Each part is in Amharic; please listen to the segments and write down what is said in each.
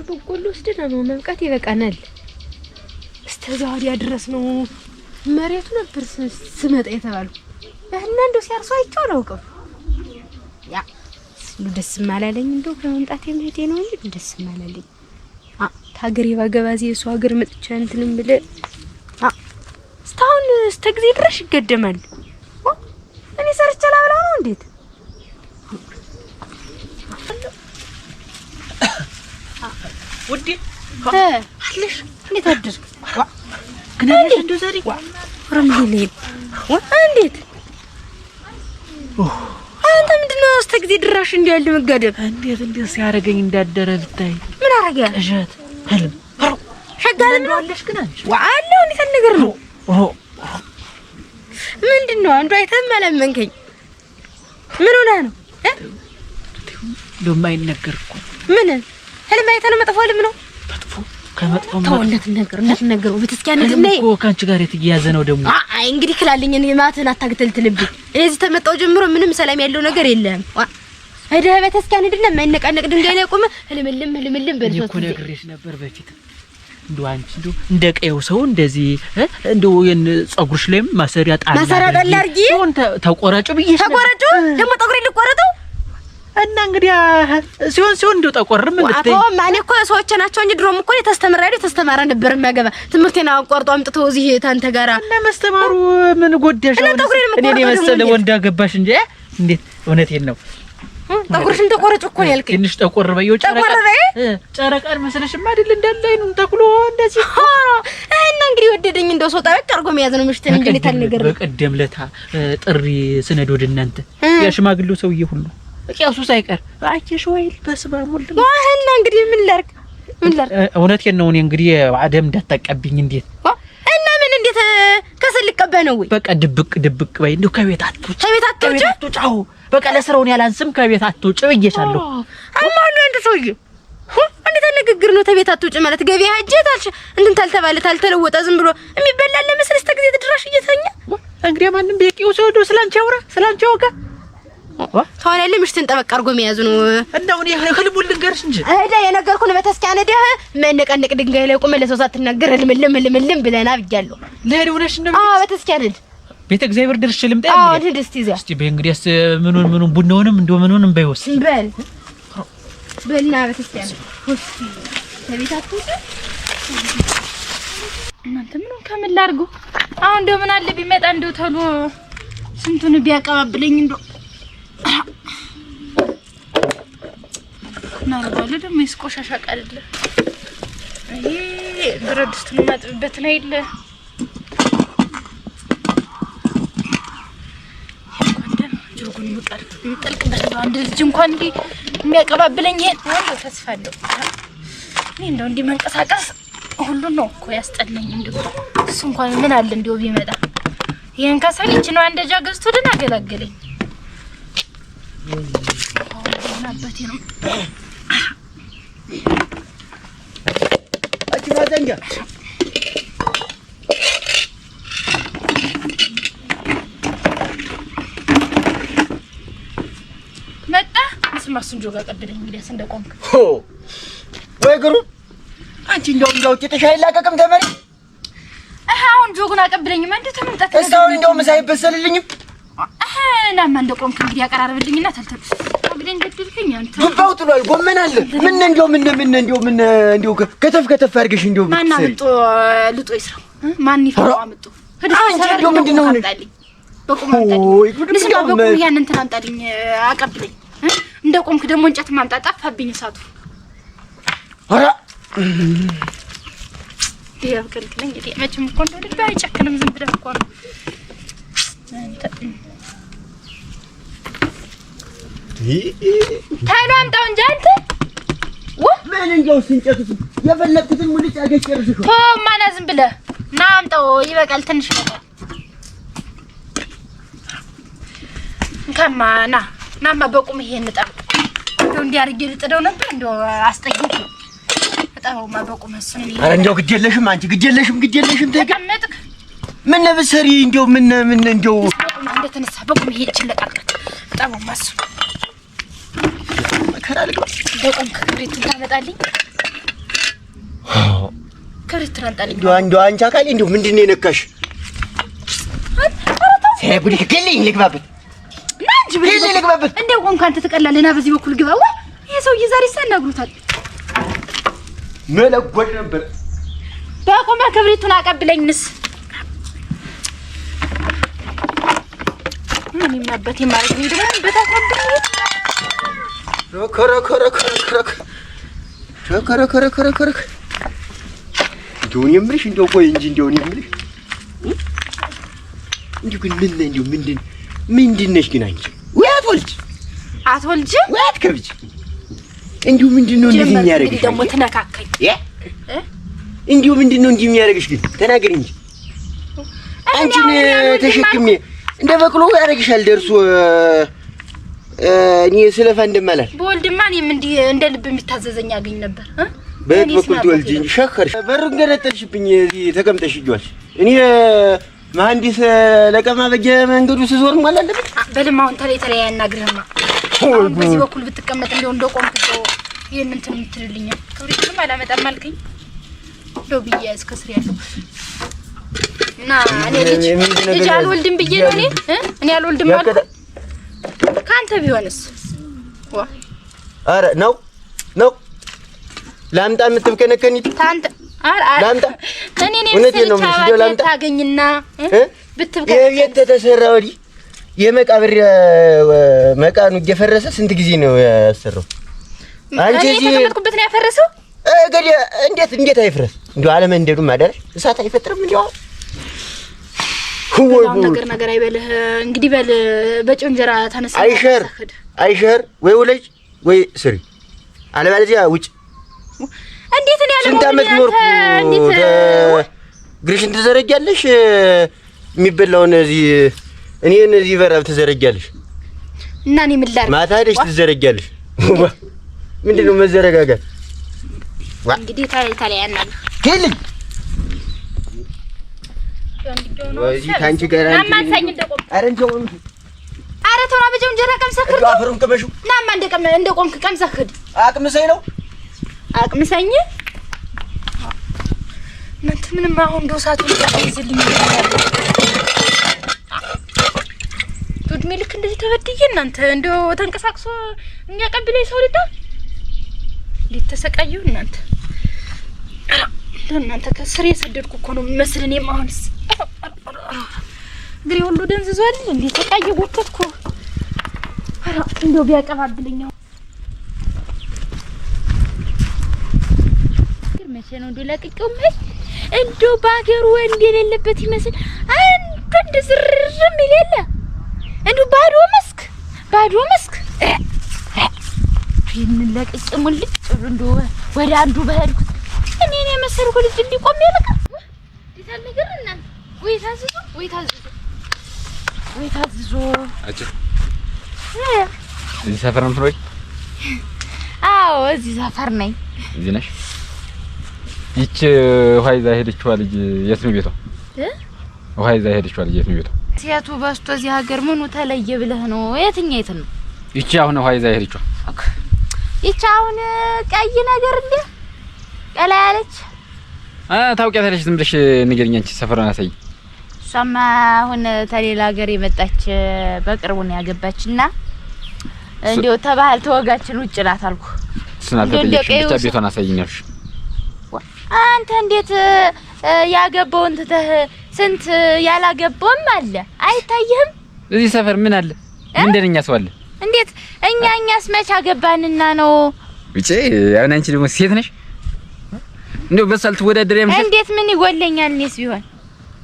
በቆሎ ወስደና ነው መብቃት ይበቃናል። እስከዚያ ወዲያ ድረስ ነው መሬቱ ነበር ስመጣ የተባለው። እና እንደው ሲያርሱ አይቼው አላውቅም። ያ ደስ ማላለኝ እንደው ከመምጣት የምሄዴ ነው እንጂ ደስ ማላለኝ። ታገሬ ባገባዚ የሱ ሀገር መጥቻ እንትንም ብለ እስታውን ጊዜ ድረስ ይገደማል። እኔ ሰርቼ ላብላው ነው እንዴት? ውዴ አለሽ እንዴት አደርክ? ግን አለሽ እንደው ዛሬ ረምልኝ እንዴት አንተ ምንድነው ጊዜ ድራሽ እንዲያል መጋደም? እንዴት ሲያረገኝ እንዳደረ ብታይ። ምን አረጋ? እሸት ህልም ሸጋለም ነው አለሽ ግን አንቺ ዋአለው እንዴት ነገር ነው? ምንድነው አንዱ አይተም አላመንከኝ? ምን ሆነ ነው ለማይነገር እኮ ምን ህልም አይተህ መጥፎ ህልም ነው? ከመጥፎ ተው እንደተነገሩ በተስኪያን እንደይ እኮ ካንቺ ጋር የተያያዘ ነው ደግሞ። አይ እንግዲህ ክላልኝ እኔ ማተን አታግተልትልብኝ። እዚህ ተመጣው ጀምሮ ምንም ሰላም ያለው ነገር የለም። አይደ በተስኪያን እንደነ ማይነቃነቅ ድንጋይ ላይ ቆመ ህልምልም በልሶት እኮ ነግሬሽ ነበር በፊት። እንደው አንቺ እንደ ቀየው ሰው እንደዚህ እንደው ጸጉርሽ ላይም ማሰሪያ ጣል አርጊ ተቆራጩ ብዬሽ ተቆራጩ ደግሞ ጠጉሬ ልቆረጠው እና እንግዲህ ሲሆን እንደው ጠቆርም እንድትይ አቶ ማን እኮ ሰዎች ናቸው እንጂ ድሮም እኮ ተስተማረ ነበር የሚያገባ ትምህርቴን አቋርጦ አምጥቶ እዚህ ታንተ ጋራ እና መስተማሩ ምን ጎደሽ? እኔ መሰለ ወንድ አገባሽ እንጂ እንዴት? እውነቴን ነው። ጠቁርሽን ተቆረጭ እኮ ነው ያልከኝ። ትንሽ ጠቆር በይው ጨረቃን መስለሽማ አይደል እንዳለኝ ነው ተክሎ እንደዚህ እና እንግዲህ ወደደኝ እንደው ሰው ጣበቅ አርጎ መያዝ ነው ምሽተን እንጂ ለታል ነገር በቀደም ለታ ጥሪ ስነድ ወደ እናንተ ያሽማግሉ ሰውዬ ሁሉ እቂያሱ ሳይቀር አጭሽ ወይ በስባ ሞልድ እና እንግዲህ ምን ላርክ እውነቴን ነው። እኔ እንግዲህ አደም እንዳትጠቀብኝ እንዴት እና ምን እንዴት ከሰልቀበ ነው ወይ በቃ ድብቅ በይ እንደው ከቤት አትውጭ አዎ በቃ ለስራውን ያላንስም ከቤት አትውጭ ብዬሻለሁ። አማሉ እንደ ሰውዬ እንዴት ንግግር ነው? ተቤት አትውጭ ማለት ገበያ ሄጄታልሽ እንትን ታልተባለ ታልተለወጠ ዝም ብሎ የሚበላል ለመስለስ ተግዜ ድራሽ እየተኛ እንግዲህ ማንንም በቂው ሰው ዶ ስላንቺ ያውራ ስላንቺ ያውጋ ታውላለህ ምሽትን ጠበቅ አርጎ መያዝ ነው። እንደው እኔ ህልሙን ልንገርሽ እንጂ አይዳ የነገርኩን በተስኪያን ደህ መነቀነቅ ድንጋይ ላይ ቆመ ለሰው ሳትናገር ህልምልም ብለና ብያለሁ። ለሄድ ሆነሽ ነው? አዎ በተስኪያን ቤተ እግዚአብሔር ድርሽ ልምጣ እንዴ? አዎ እንዴ እስቲ በእንግዲያስ ምኑን ቡናውንም እንደው ምኑንም ባይወስ በልና በተስኪያን ወስቲ ተቤታቱ እናንተ ምኑን ከምን ላርጉ? አሁን እንደው ምን አለ ቢመጣ እንደው ተሎ ስንቱን ቢያቀባብለኝ እንደው ናረባለ ደግሞ ይስቆሻሻ ቀልለ ይሄ ብረት ድስቱን ማጥብበት ነው አይደል? ጆጉን ምጠልቅበት አንድ ልጅ እንኳን እንዲ የሚያቀባብለኝ ይሄ ነው ተስፋለሁ። እኔ እንደው እንዲ መንቀሳቀስ ሁሉ ነው እኮ ያስጠላኝ። እንደው እሱ እንኳን ምን አለ እንደው ቢመጣ ይሄን ካሳለች ነው አንደጃ ገዝቶ ደና አገላገለኝ። አባቴ ነው አጅማደንጋ መጣ መስማሱን ጆጋ ቀበለኝ። እንግዲያስ እንደቆምክ ወይ ግሩ አንቺ እንደው ጭጥሽ አይላቀቅም ተመሪ አሁን ጆጉን አቀበለኝ። ማንደ ተመጣጣ እስካሁን እንደው ምሳይ በሰልልኝም ናማ እንደቆምክ እንግዲህ ያቀራረብልኝና ተልተል አብደን ገድልከኝ። አንተ ዱባው ጥሏል። ጎመን አለ ምን እንደው ከተፍ አድርገሽ እንደው ማን አምጦ ልጦ ይስራው ማን ይፈራው አምጦ አንቺ እንደው ምንድነው በቁም አምጣልኝ። ንስጋ በቁም ያን እንትን አምጣልኝ አቀብለኝ። እንደቆምክ ደግሞ እንጨት ማምጣ ጠፋብኝ እሳቱ። አራ ያብከልክለኝ እንዴ መቼም እኮ እንደው ልብ አይጨክንም። ዝም ብለህ እኮ ነው አንተ ታይሎ አምጣው እንጂ አንተ ምን እንደው እንጨቱ የፈለኩትን ሙልጭ አገጨርሽው ማና ዝም ብለህ ና አምጣው። ይበቃል ትንሽ ነው ከማና ናማ በቁም ይሄን ጠብ እንደው እንዲያርግ ልጥደው ነበር እንደው አስጠይቅ ጠባውማ በቁም እሱን እኔ አረ እንደው ግዴለሽም አንቺ ግዴለሽም ተቀመጥክ ምን ነብሰሪ እንደው ምን እንደው እንደተነሳ በቁም ይሄ ይችላልቀቅ ጠባውማ እሱ ከራልኩ በቁም ክብሪቱን ታመጣልኝ ክብሪት ትራንጣለኝ እንደው አንቺ አካል እንደው ምንድን ነው የነካሽ? ጉድ ግልኝ ልግባበት ናንጂ ግልኝ ልግባበት። እንደው ቆም ካንተ ተቀላለና በዚህ በኩል ግባ። ዋ ይሄ ሰውዬ ዛሬ ሳናግሩታል። መለጎድ ነበር። በቆመ ክብሪቱን አቀብለኝንስ ምን ይማበት ይማረግ ነው ደግሞ በታቀብኝ ሮከረከረከረከረከረከረከረከረ እንደው የምልሽ እንደው ቆይ እንጂ እንደው የምልሽ እንደው ግን እንደው ምንድን ነሽ ግን አንቺ? ወይ አትወልጂ ወይ አትከብጂ እንደው ምንድን ነው እንደዚህ የሚያደርግሽ? ደግሞ ተነካከኝ እንደው ምንድን ነው እንጂ የሚያደርግሽ ግን ተናገሪ እንጂ አንቺን ተሸክሜ እንደ በቅሎ ያደርግሻል ደርሶ እኔ ስለፋ እንደማላል በወልድማ እኔም እንደ ልብ የሚታዘዘኝ አገኝ ነበር በየት በኩል ትወልጂ እንጂ ሸከርሽ በሩን ገነጠልሽብኝ እዚህ ተቀምጠሽ ይጇል እኔ መሐንዲስ ለቀማ በየመንገዱ ስዞር ማለት አለብኝ በልማውን ተለይ ያናግርህማ በዚህ በኩል ብትቀመጥ እንደው ቆምክቶ ይሄን እንትን የምትልልኝ ክብሪቱንም አላመጣም አልከኝ እንደው ብዬ እስከ ስር ያለው እና እኔ ልጅ አልወልድም ብዬ ነው እኔ አልወልድም ማለት ካንተ ቢሆንስ ዋ አረ ነው ላምጣ የምትብከነከኒ ታንተ ላምጣ እኔ ነው ላምጣ ታገኝና ብትብከነ የት ተሰራ ወዲ የመቃብር መቃኑ እየፈረሰ ስንት ጊዜ ነው ያሰራው? አንቺ እዚህ ተቀመጥኩበት ነው ያፈረሰው? ገዲ እንዴት አይፍረስ? እንደው አለመንደዱ ማደረሽ እሳት አይፈጥርም እንዴው? ሁሉ ነገር አይበልህ እንግዲህ በል በጨው እንጀራ ተነሳ አይሸር ወይ ወለጅ ወይ ስሪ አለባለዚያ ውጭ እንዴት ነው ያለው? ስንት ዓመት ኖርኩ ግሪሽን ትዘረጊያለሽ የሚበላውን እኔን እዚህ በራብ ትዘረጊያለሽ እና እኔ ምን ላድርግ? ማታ ሄደሽ ትዘረጊያለሽ። ምንድነው መዘረጋጋት? እንግዲህ ታዲያ ያናል ሄልኝ ወይ ታንቺ ጋር ማማንሳኝ እንደቆም አረንጆው አረ ተውና በጀው እንጀራ ቀምሰክር አፈሩን ከመሹ ናማ እንደቆምክ ቀምሰክድ አቅምሰኝ ነው አቅምሰኝ እናንተ ምንም አሁን ዶሳቱን ይዘልኝ ይላል ዱድሜ ልክ እንደዚህ ተበድዬ እናንተ እንደው ተንቀሳቅሶ የሚያቀብለኝ ሰው ልዳ እንዴት ተሰቃዩ እናንተ እናንተ ከስር የሰደድኩ እኮ ነው መስለን የማሆንስ እንግዲህ ሁሉ ደንዝዟል እንዴ ተቃየ ወጥተኩ አራ እንደው ቢያቀባብልኛው መቼ ነው እንደው ለቅቄው ማለት እንደው ባገሩ ወንድ የሌለበት ይመስል አንዱ እንደዝርርም ይለለ እንደው ባዶ መስክ ይሄንን ለቅቄ ሙልጭ እንደው ወደ አንዱ በሄድኩት እኔ መሰልኩ ልጅ እንዲቆም ያለቀ ዲታል ነገር እናንተ ወይ ታዝዞ አጭ እዚህ ሰፈር ነው ፍሮይ? አዎ እዚህ ሰፈር ነኝ። እዚህ ነሽ? ይች ውሃ ይዛ ሄደችዋ ልጅ የት ነው ቤቷ? ውሃ ይዛ ሄደችዋ ልጅ የት ነው ቤቷ? ሴቱ በስቶ እዚህ ሀገር ምኑ ተለየ ብለህ ነው? የትኛይት ነው? ይቺ አሁን ውሃ ይዛ ሄደችዋ። ይቺ አሁን ቀይ ነገር እንዴ ቀላ ያለች ታውቂያታለሽ? ዝም ብለሽ ንገሪኝ አንቺ ሰፈሯን አሳይ። እሷማ አሁን ተሌላ ሀገር የመጣች በቅርቡ ነው ያገባችና እንዴው ተባህል ተወጋችን ውጭ ናት አልኩ። ስናልተጠየቅሽ ብቻ ቤቷን አሳይኝ አልሽ። አንተ እንዴት ያገባውን ትተህ ስንት ያላገባውም አለ አይታየህም? እዚህ ሰፈር ምን አለ? ምን እንደኛ ሰው አለ? እንዴት እኛስ መች አገባንና ነው? ብቻ አሁን አንቺ ደግሞ ሴት ነሽ እንደው በሳል ትወዳደር ያምሽ እንዴት ምን ይጎለኛል? እኔስ ቢሆን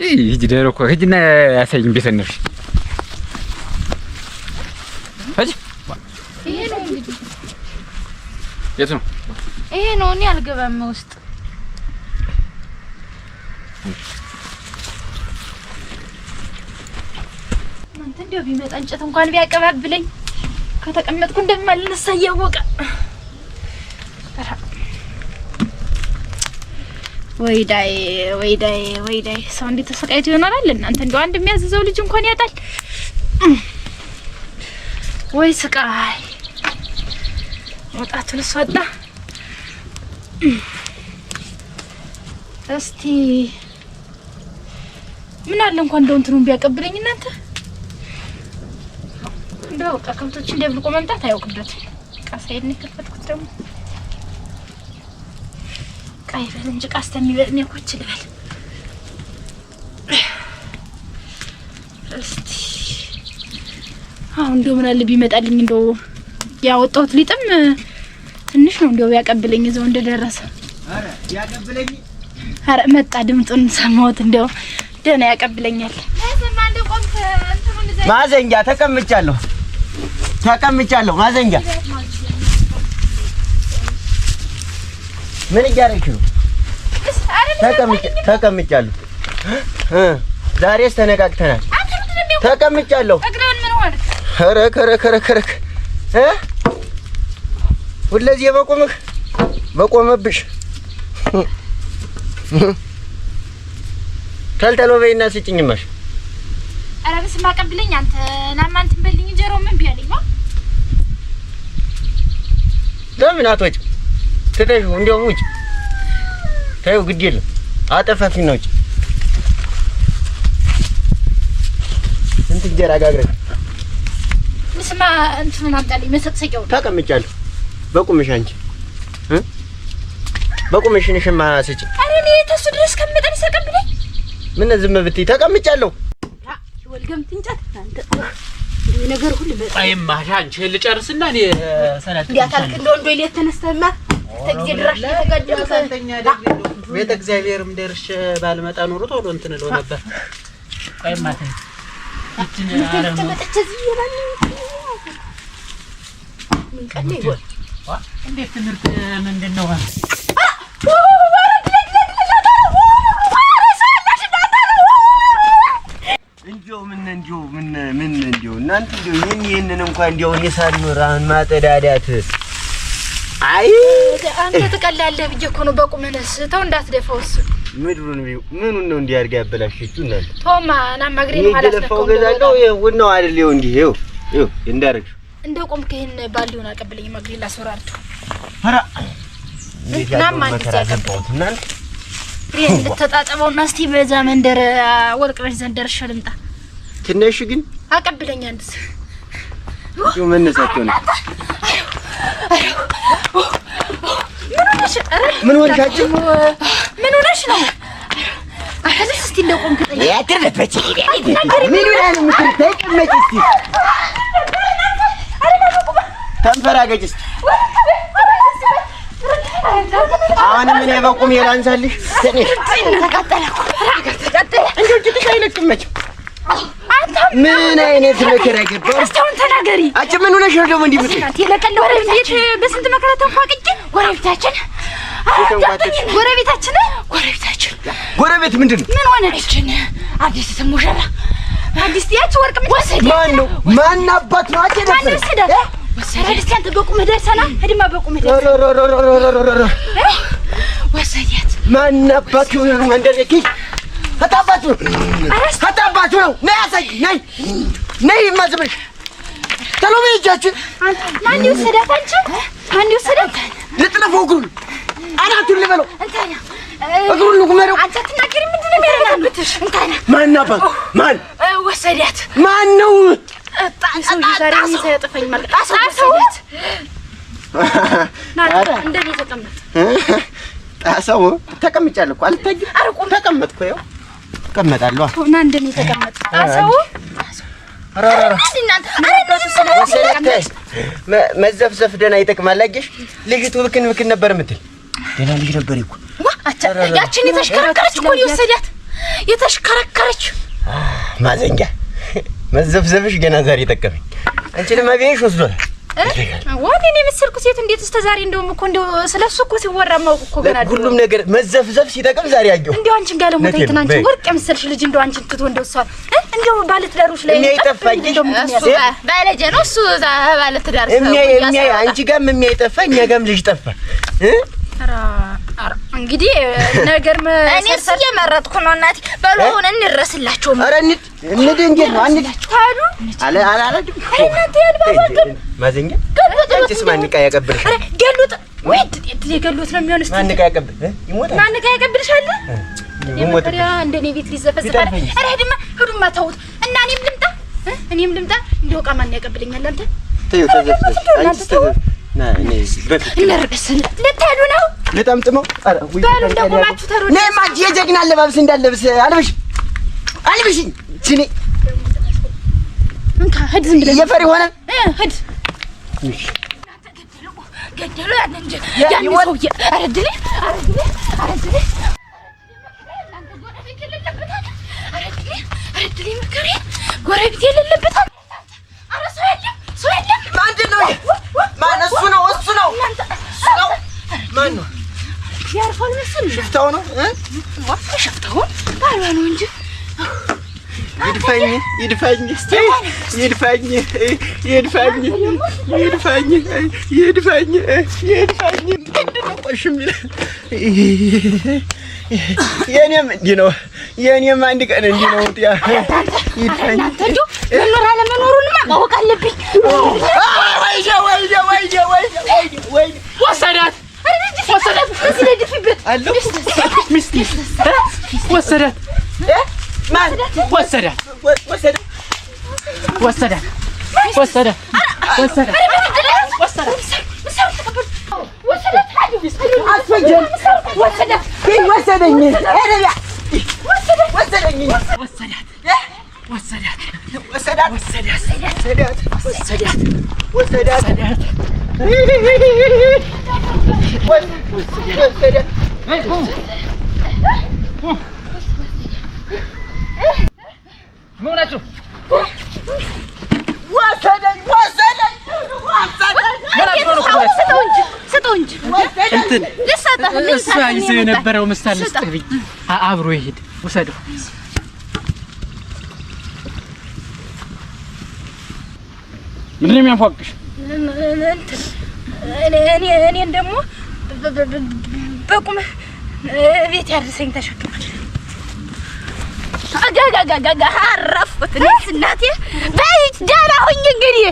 ሂጂ ደሮ እኮ ሂጂና ያሳይኝ ቤት ነሽ። ሂጂ ይሄ ነው እንግዲህ የት ነው? ይሄ ነው። እኔ አልገባም ውስጥ አንተ እንደው ቢመጣ እንጨት እንኳን ቢያቀባብለኝ ከተቀመጥኩ እንደማልነሳ እያወቀ ወይዳይ ሰው እንዴት ተሰቃይቶ ይሆናል እናንተ? እንደው አንድ የሚያዝዘው ልጅ እንኳን ያጣል ወይ ስቃይ ወጣቱን ወጣ እስቲ ምን አለ እንኳን እንደው እንትኑን ቢያቀብለኝ እናንተ እንደው ከከብቶች እንደብልቆ መምጣት አያውቅበትም። ቃሳይን ከፈትኩት ደግሞ ቃይ በል እንጂ ቃስተሚበል ነው እኮ ልበል። እስቲ አሁን እንደው ምን አለ ቢመጣልኝ እንደው ያወጣሁት ሊጥም ትንሽ ነው እንደው ያቀብለኝ እዛው እንደደረሰ። አረ ያቀብለኝ። አረ መጣ ድምጡን ሰማሁት። እንደው ደህና ያቀብለኛል። ማዘንጃ ተቀምጫለሁ ማዘንጃ ምን እያደረግሽ ነው? ተቀምጫለሁ። ዛሬስ ተነቃቅተናል። ተቀምጫለሁ። ኧረ ሁለዚህ በቆመብሽ ተልተሎ በይና ስጭኝማሽ። ኧረ በስመ አብ ቀብለኝ አንተ ናማን ትበልኝ እንጀራው ምን ቢያለኝ ነው? ለምን አትወጪም? ትተሽው እንደው ውጭ ተይው፣ ግድ የለም አጠፋፊን ነው። ውጭ ስንት እንጀራ ጋግረሽ ምስማ እንትኑን አምጣልኝ መሰቅሰቂያው። ተቀምጫለሁ በቁምሽ አንቺ በቁምሽ ንሽማ ስጭ። ኧረ እኔ ተሱ ድረስ ከመጠን ይሰቀብለኝ ምን ዝም ብትይ? ተቀምጫለሁ። ወልገም ትንጨት አንተ ነገር ሁሉ አይማ አንቺ ልጨርስና እኔ ሰላት እንዲያታልክ እንደወንዶ ይሌት ተነስተማ ተግዜ ድራሽ ተጋደምከ ሳንተኛ ደግሞ ቤተ እግዚአብሔርም ደርሼ ባልመጣ ኖሮ ቶሎ እንትን ነው ነበር። አይማ ተይ እቺን አረም ተመጣች እዚህ ይባል ምን ቀን ይወል እንዴት ትምህርት ምንድነው? እንዲሁ እናንተ ይሄንን እንኳን እንዲሁ የሳልኖር አሁን ማጠዳዳት አይ አንተ ተቀላለህ ብዬ እኮ ነው በቁመነስ ተው እንዳትደፋው። እሱ ምኑን ነው እንዲያርጋ ያበላሽችሁ እናንተ? ቶማ ናማግሪን ማለት ነው። ለፈው ገዛለው ወናው አይደል? እንዴ ይው እንዳረግሽ እንደው ቆምከ ይሄን ባልዲውን አቀብለኝ ማግሪን ላስወራርቱ። ኧረ ናማ ተያቀበው እናንተ ይሄን ተጣጣበውና እስቲ በዛ መንደር ወርቅነሽ ዘንደር ሸልምጣ ትነሽ ግን አቀብለኝ አንድስ ይው መነሳቸው ነው። ምን ወልካችሁ? ምን ሆነሽ ነው? አሁንስ እስቲ እንደው ቆምከ ጠይቅ ያትረፈች ምን ይላል ምትል ተቀመጭ እስቲ ተንፈራገጭ እስቲ አሁን ምን የበቁም የራንሳልሽ ትንሽ ተቃጠለኩ እንዴ ትንሽ አይለቅመች ምን አይነት መከራ ገባው? እስታውን ተናገሪ። አንቺ ምን ሆነሽ ነው ደግሞ እንዲህ ምትል? የለቀለ ወረቤት በስንት መከራ ተንፋቅቄ ጎረቤታችን ጎረቤት ምንድን ነው? ምን ሆነችን? አዲስ ተሞሸራ አዲስ ያቺ ወርቅ ምን ወሰደ? ማን ነው? ማን አባት ነው? አጨ ደፈረ ወሰደ ወሰደ አንተ በቁም ደርሰና እድማ በቁም ወሰደት ማን አባት ነው? መንደረኪ አታባቱ ነው ነይ ማዝበሽ ተሎሚ እጃችን ማን ይወሰዳት? አንቺ ማን ይወሰዳት? ልጥለፈው እግሩን አናቱን ልበለው እንታና እግሩን ልጉመረው። አንቺ አትናገሪ። ምንድን ነው የሚያረጋግጥሽ? እንታና ማን አባት ማን ወሰዳት? ማን ነው? ጣጣው ይዛሬ ይሰጥፈኝ ማለት ጣሳው እንደዚህ ተቀመጥ። ጣሳው ተቀምጫለሁ እኮ አልታጅም። ተቀመጥኩ ይኸው ተቀመጣለሁ። እና እንደዚህ ተቀመጥ። ጣሳው መዘፍዘፍ ደህና ይጠቅማል። አየሽ ልጅቱ ብክን ነበር የምትል ደህና ልጅ ነበር እኮ ያችን የተሽከረከረች እኮ የወሰዳት የተሽከረከረች ማዘንጋ መዘፍዘፍሽ ገና ዛሬ ጠቀመኝ። አንቺ ለማቢያሽ ወስዷል። ወኔ መሰልኩ ሴት እንዴት እስከ ዛሬ እንደውም እኮ እንደው ስለሱ እኮ ሲወራ ማውቅ እኮ ገና ሁሉም ነገር መዘፍዘፍ ሲጠቅም ዛሬ አየሁ። እንደው አንቺን ጋር ለሞታ ይተናንቺ ወርቅ የምሰልሽ ልጅ እንደው አንቺን ትቶ እንደው እሷል እንደው ባለትዳሮች ላይ የሚያይጠፋኝ እሱ ባለጀ ነው እሱ ባለትዳር ሰው የሚያይ አንቺ ጋርም የሚያይጠፋ እኛ ጋርም ልጅ ጠፋ። እንግዲህ ነገር እኔስ እየመረጥኩ ነው እናቴ። በሉ አሁን እንረስላቸው። ኧረ እንዴ እንዴት ነው አንላችሁ አለ እናንተ ያልባባ ማዘኛ አንቺስ ማን ዕቃ ያቀብልሽ? ገሉጥ ወይድ የገሉት ነው የሚሆነው። ማን ቀያቀብል ይሞታል። ማን ቀያቀብልሻል? የመከሪያ እንደኔ ቤት ሊዘፈዝፋል። አረ ሄዱማ ተውት እና እኔም ልምጣ እንደው ዕቃ ማን ያቀብልኛል? አንተ ተይው አንቺ ና እኔ እንርቀስን ልትሄዱ ነው? ልጠምጥመው። አረ ወይ እንደቆማችሁ ተሩ ነማ የጀግና አለባብስ እንዳለብስ አልብሽኝ እኔ እንካ ሂድ ዝም ብለህ የፈሪ ሆነ ሂድ። እሺ ገደሉ ያን እንጂ ያን ሰውዬ አረድልኝ መከሬ ጎረቤት የሌለበት አረ ሰው የለም ማንድን ነው ማን እሱ ነው ማን ነው ያርፋል መሰለኝ ሽፍታው ነው ሽፍታው ባሏ ነው እንጂ ይድፋኝ ቆሽም የኔም እንዲህ ነው የኔም አንድ ቀን እንዲህ ነው ይድፋኝ መኖር አለመኖሩንማ ማወቅ አለብኝ ወይ ወሰዳት እዚህ ላይ ድፊበት አለው ሚስቴ ወሰዳት ማን ወሰዳት ምናችሁ ስጠው እንጂ እንትን እሷ ይዘው የነበረው ምሳሌ ስጥብኝ አብሮ ይሄድ ውሰደው። ምንድን ነው የሚያንፏቅሽ? እኔን ደግሞ በቁም ቤት ያድርሰኝ ተሸክሟል። አጋጋጋጋ አረፍኩት እናቴ። በይ ደህና ሁኝ እንግዲህ